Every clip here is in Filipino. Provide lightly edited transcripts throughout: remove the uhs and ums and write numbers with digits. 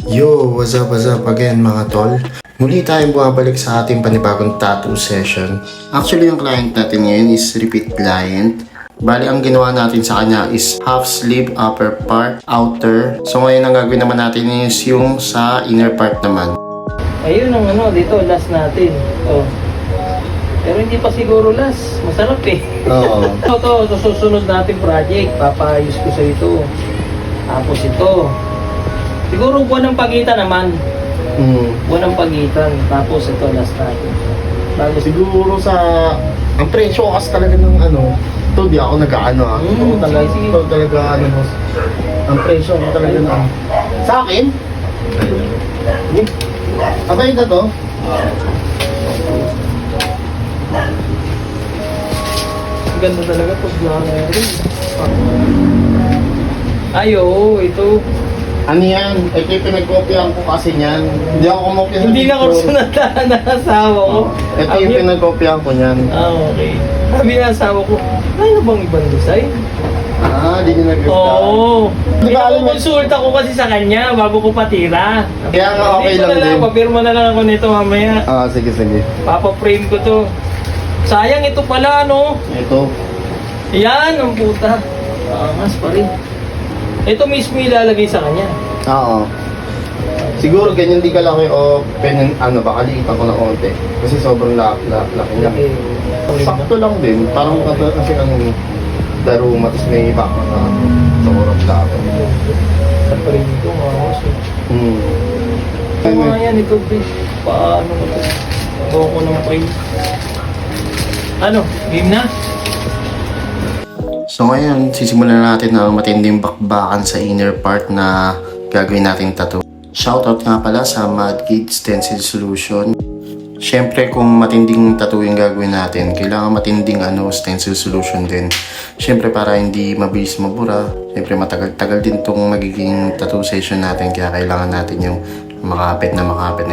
Yo, what's up again mga tol? Muli tayong bumabalik sa ating panibagong tattoo session. Actually, yung client natin ngayon is repeat client. Bali, ang ginawa natin sa kanya is half sleeve, upper part, outer. So ngayon ang gagawin naman natin is yung sa inner part naman. Ayun ang dito, last natin. Oh. Pero hindi pa siguro last. Masarap eh. Oo. Ito, susunod natin project. Papayos ko sa ito. Tapos ito. Siguro buwan ng pagitan naman. Buwan ng pagitan. Tapos ito, last natin. Bago Siguro sa... Ang presyo kasi talaga ng ito di ako nag-ano Ito talaga ang presyo ko talaga na sa akin? Abay na to? ganda talaga pag rin. Ayo, ito. Ano yan? Ito yung pinagkopyahan ko kasi niyan. Hindi ako kumopya. Hindi na ko sunatan na asawa ko. Ito yung pinagkopyahan ko niyan. Okay. Sabi na asawa ko, ay na bang ibang design? Di nyo nag-ganda. Oo. Di ba alam mo? Konsulta ko kasi sa kanya bago ko patira. Kaya nga okay lang din. Papirma na lang ako nito mamaya. Sige. Papa-frame ko to. Sayang ito pala, no? Ito. Yan, ang puta. Mas pa rin. Ito mismo ilalagay sa kanya. Oo. Siguro ganyan di ka laki o baka liitan ko na konti. Kasi sobrang laki niya. Sakto lang din. Parang kasi ang daruma, tapos may iba ka na sobrang laki. Sa frame ko, mawas eh. Mga yan, ito please. Paano ko ito? Gawa ko ng frame. Ano? Game na? So ngayon, sisimulan natin ang matinding bakbakan sa inner part na gagawin nating tattoo. Shoutout nga pala sa Madkid Stencil Solution. Siyempre kung matinding tattoo yung gagawin natin, kailangan matinding stencil solution din. Siyempre para hindi mabilis mabura, siyempre matagal-tagal din tong magiging tattoo session natin, kaya kailangan natin yung makapit na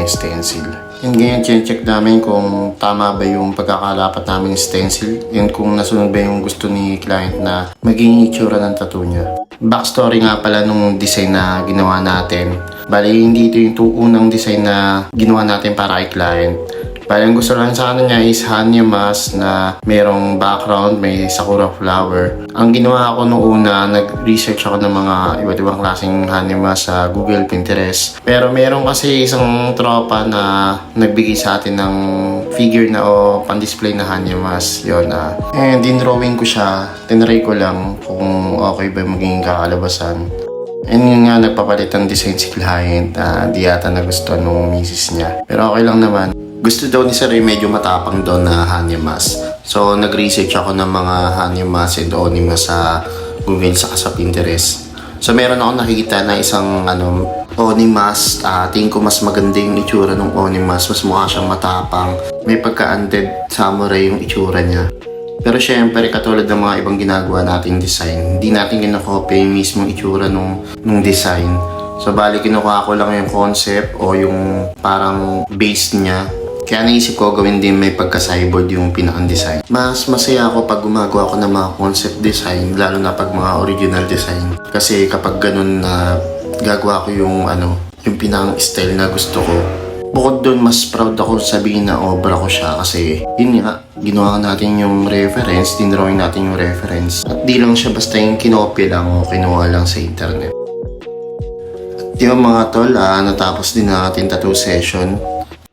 stencil. And ngayon, check namin kung tama ba yung pagkakalapat namin stencil and kung nasunod ba yung gusto ni client na maging itsura ng tattoo niya. Backstory nga pala nung design na ginawa natin. Bali, hindi ito yung unang design na ginawa natin para kay client. Bali, ang gusto lang sa niya is Hanya mask na merong background, may sakura flower. Ang ginawa ko noong una, nag-research ako ng mga iba't ibang klaseng Hanya mask sa Google, Pinterest. Pero meron kasi isang tropa na nagbigay sa atin ng figure na pan-display na Hanya mask. Yun, and din-drawing ko siya, tinry ko lang kung okay ba maging kakalabasan. And yun nga, nagpapalit ng design si client. Di yata nagustuhan nung misis niya. Pero okay lang naman. Gusto daw ni Sir medyo matapang daw na Hanya mask. So, nag-research ako ng mga Hanya mask and Oni mask sa Google saka sa Pinterest. So, meron ako nakikita na isang Oni mask. Tingin ko mas maganda yung itsura ng Oni mask. Mas mukha siyang matapang. May pagka-undead samurai yung itsura niya. Pero syempre, katulad ng mga ibang ginagawa nating design, hindi natin kinakopya yung mismong itsura nung design. So, bali kinukuha ko lang yung concept o yung parang base niya. Kaya naisip ko gawin din may pagka-cyborg yung pinaka-design. Mas masaya ako pag gumagawa ko ng mga concept design, lalo na pag mga original design. Kasi kapag ganun na gagawa ko yung pinaka-style na gusto ko, bukod dun, mas proud ako sabihin na obra ko siya kasi yun nga, ginawa natin yung reference, dinrawing natin yung reference. At di lang siya basta yung kinopya lang o kinuha lang sa internet. At yung mga tol, natapos din natin tattoo session.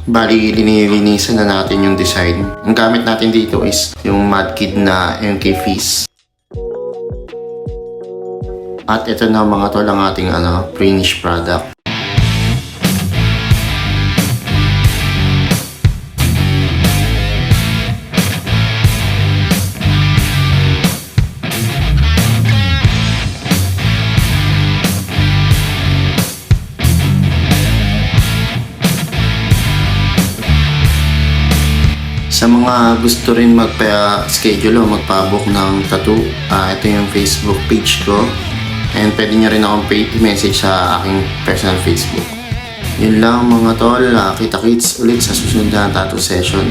Bali, linilinisan na natin yung design. Ang gamit natin dito is yung Madkid na MK Fizz. At ito na mga tol ang ating finished product. Sa mga gusto rin magpa-schedule o magpa-book ng tattoo, ito yung Facebook page ko. And pwede nyo rin akong message sa aking personal Facebook. Yun lang mga tol, kita-kits ulit sa susunod na tattoo session.